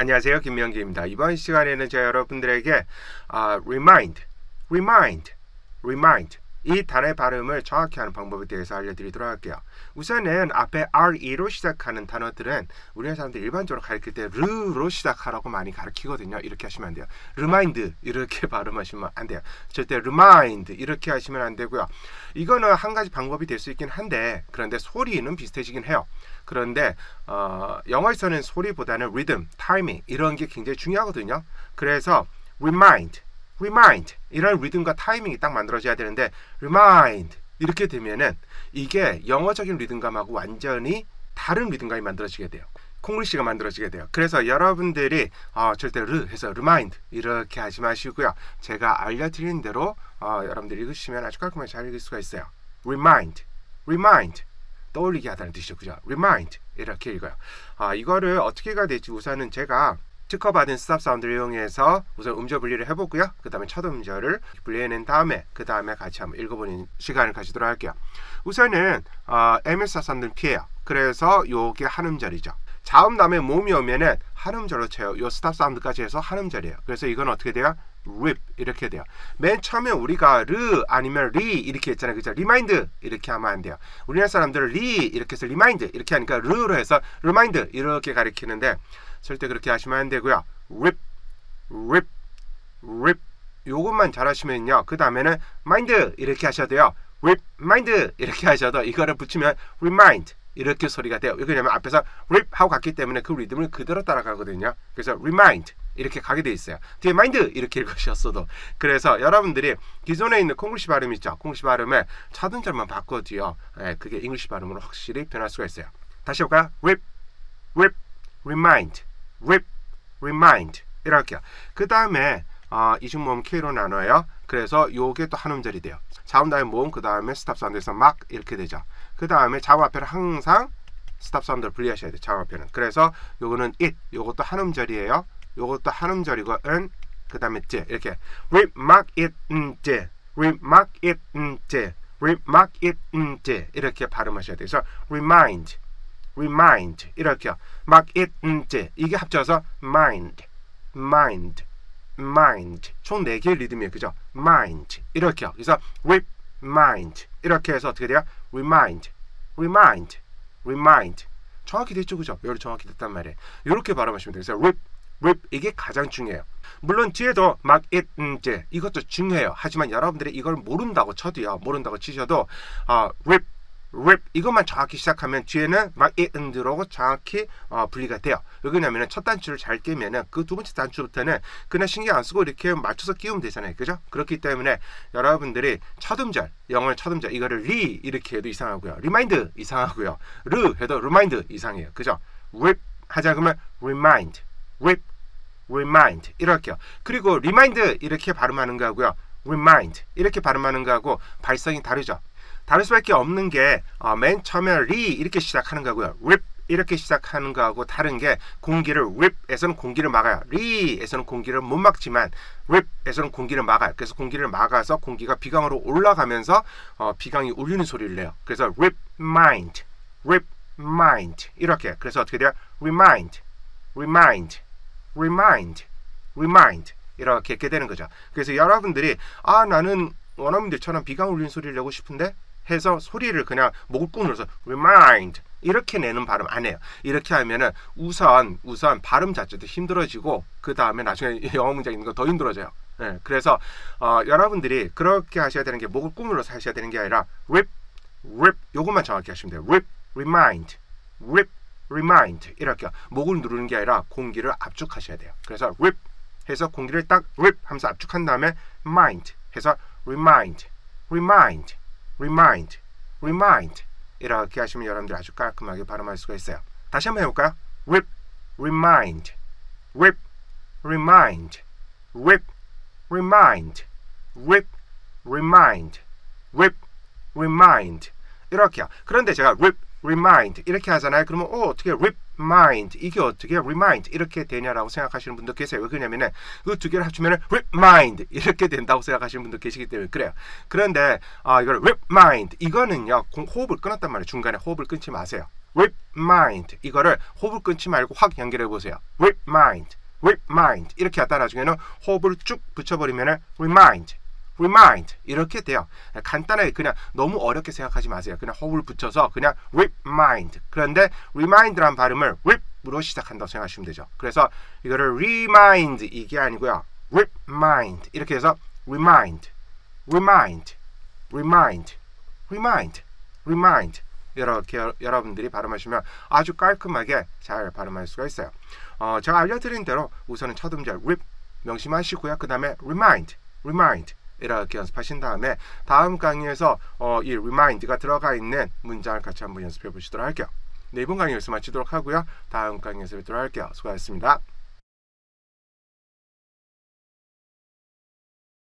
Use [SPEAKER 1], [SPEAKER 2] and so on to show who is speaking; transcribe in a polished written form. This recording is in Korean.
[SPEAKER 1] 안녕하세요, 김명기입니다. 이번 시간에는 제가 여러분들에게 remind 이 단어의 발음을 정확히 하는 방법에 대해서 알려드리도록 할게요. 우선은 앞에 RE로 시작하는 단어들은 우리나라 사람들이 일반적으로 가르칠 때 르로 시작하라고 많이 가르치거든요. 이렇게 하시면 안 돼요. remind 이렇게 발음하시면 안 돼요. 절대 remind 이렇게 하시면 안 되고요. 이거는 한 가지 방법이 될 수 있긴 한데, 그런데 소리는 비슷해지긴 해요. 그런데 영어에서는 소리보다는 리듬, 타이밍 이런 게 굉장히 중요하거든요. 그래서 remind 이런 리듬과 타이밍이 딱 만들어져야 되는데, remind 이렇게 되면은 이게 영어적인 리듬감하고 완전히 다른 리듬감이 만들어지게 돼요. 콩글리시가 만들어지게 돼요. 그래서 여러분들이 절대 르 해서 remind 이렇게 하지 마시고요. 제가 알려드린 대로 여러분들이 읽으시면 아주 깔끔하게 잘 읽을 수가 있어요. remind 떠올리게 하다는 뜻이죠. 그죠? remind 이렇게 읽어요. 이거를 어떻게 가야 될지 우선은 제가 특허받은 스탑 사운드를 이용해서 우선 음절 분리를 해보고요. 그 다음에 첫 음절을 분리해낸 다음에 그 다음에 같이 한번 읽어보는 시간을 가지도록 할게요. 우선은 MS 사운드는 피해요. 그래서 요게 한 음절이죠. 자음 다음에 모음이 오면은 한 음절로 쳐요. 요 스탑 사운드까지 해서 한 음절이에요. 그래서 이건 어떻게 돼요? rip 이렇게 돼요. 맨 처음에 우리가 르 아니면 리 이렇게 했잖아요. 그죠? remind 이렇게 하면 안 돼요. 우리나라 사람들은 리 이렇게 해서 remind 이렇게 하니까 르로 해서 remind 이렇게 가리키는데, 절대 그렇게 하시면 안 되고요. rip 요것만 잘 하시면요. 그 다음에는 mind 이렇게 하셔도 돼요. rip mind 이렇게 하셔도 이거를 붙이면 remind 이렇게 소리가 돼요. 왜냐면 앞에서 rip 하고 갔기 때문에 그 리듬을 그대로 따라가거든요. 그래서 remind 이렇게 가게 돼 있어요. 뒤에 mind 이렇게 읽으셨어도. 그래서 여러분들이 기존에 있는 콩글리시 발음 있죠. 콩글리시 발음에 첫 음절만 바꿔도요. 그게 잉글리시 발음으로 확실히 변할 수가 있어요. 다시 해볼까요? rip remind 이렇게요. 그 다음에 이중 모음 K로 나눠요. 그래서 요게 또 한 음절이 돼요. 자음 다음에 모음 그 다음에 스탑 사운드에서 막 이렇게 되죠. 그 다음에 자음 앞에는 항상 스탑 사운드를 분리하셔야 돼요. 자음 앞에는. 그래서 요거는 it 요것도 한 음절이에요. 요것도 한 음절이고 그 다음에 제 이렇게 remark it 이렇게 발음하셔야 돼요. 그래서 remind 이렇게요. mark it 이게 합쳐서 mind 총 4개의 리듬이에요. 그죠? mind 이렇게요. 그래서 remind 이렇게 해서 어떻게 돼요? remind 정확히 됐죠? 그죠? 여기 정확히 됐단 말이에요. 이렇게 발음하시면 돼요. 그래서 rip 이게 가장 중요해요. 물론 뒤에도 mark it 이것도 중요해요. 하지만 여러분들이 이걸 모른다고 쳐도요. 모른다고 치셔도 rip 이것만 정확히 시작하면 뒤에는 막 들어오고 정확히 분리가 돼요. 왜냐면은 첫 단추를 잘 깨면은 그 두 번째 단추부터는 그냥 신경 안 쓰고 이렇게 맞춰서 끼우면 되잖아요. 그죠? 그렇기 때문에 여러분들이 첫 음절, 영어의 첫 음절 이거를 리 이렇게 해도 이상하고요. remind 이상하고요. 르 해도 remind 이상해요. 그죠? rip 하자 그러면 remind 이렇게요. 그리고 remind 이렇게 발음하는 거하고요. remind 이렇게 발음하는 거하고 발성이 다르죠. 다를 수밖에 없는 게 맨 처음에 리 이렇게 시작하는 거고요. rip 이렇게 시작하는 거하고 다른 게 공기를 rip에서는 공기를 막아요. 리에서는 공기를 못 막지만 rip에서는 공기를 막아요. 그래서 공기를 막아서 공기가 비강으로 올라가면서 비강이 울리는 소리를 내요. 그래서 remind 이렇게. 그래서 어떻게 돼요? remind 이렇게 되는 거죠. 그래서 여러분들이 나는 원어민들처럼 비강 울리는 소리를 내고 싶은데 해서 소리를 그냥 목을 꾹 눌러서 remind 이렇게 내는 발음 안 해요. 이렇게 하면은 우선 발음 자체도 힘들어지고 그 다음에 나중에 영어 문장 있는 거 더 힘들어져요. 그래서 여러분들이 그렇게 하셔야 되는 게 목을 꾹 눌러서 하셔야 되는 게 아니라 rip 요것만 정확히 하시면 돼요. rip remind 이렇게 목을 누르는 게 아니라 공기를 압축하셔야 돼요. 그래서 rip 해서 공기를 딱 rip 하면서 압축한 다음에 mind 해서 remind 이렇게 하시면 여러분들 아주 깔끔하게 발음할 수가 있어요. 다시 한번 해볼까요? remind 이렇게요. 그런데 제가 remind 이렇게 하잖아요. 그러면 어떻게 remind 이게 어떻게 remind 이렇게 되냐라고 생각하시는 분도 계세요. 왜 그러냐면은 그 두 개를 합치면은 remind 이렇게 된다고 생각하시는 분도 계시기 때문에 그래요. 그런데 이걸 remind 이거는요 호흡을 끊었단 말이에요. 중간에 호흡을 끊지 마세요. remind. 이거를 호흡을 끊지 말고 확 연결해 보세요. remind, remind. 이렇게 하다 나중에는 호흡을 쭉 붙여버리면 remind, remind 이렇게 돼요. 간단하게 그냥 너무 어렵게 생각하지 마세요. 그냥 호흡을 붙여서 그냥 remind. 그런데 remind라는 발음을 rip으로 시작한다고 생각하시면 되죠. 그래서 이거를 remind 이게 아니고요. remind 이렇게 해서 remind, remind, remind, remind, remind 이렇게 여러분들이 발음하시면 아주 깔끔하게 잘 발음할 수가 있어요. 제가 알려드린 대로 우선은 첫 음절 rip 명심하시고요. 그 다음에 remind, remind 이렇게 연습하신 다음에 다음 강의에서 이 remind가 들어가 있는 문장을 같이 한번 연습해 보시도록 할게요. 네, 이번 강의 여기서 마치도록 하고요. 다음 강의에서 뵙도록 할게요. 수고하셨습니다.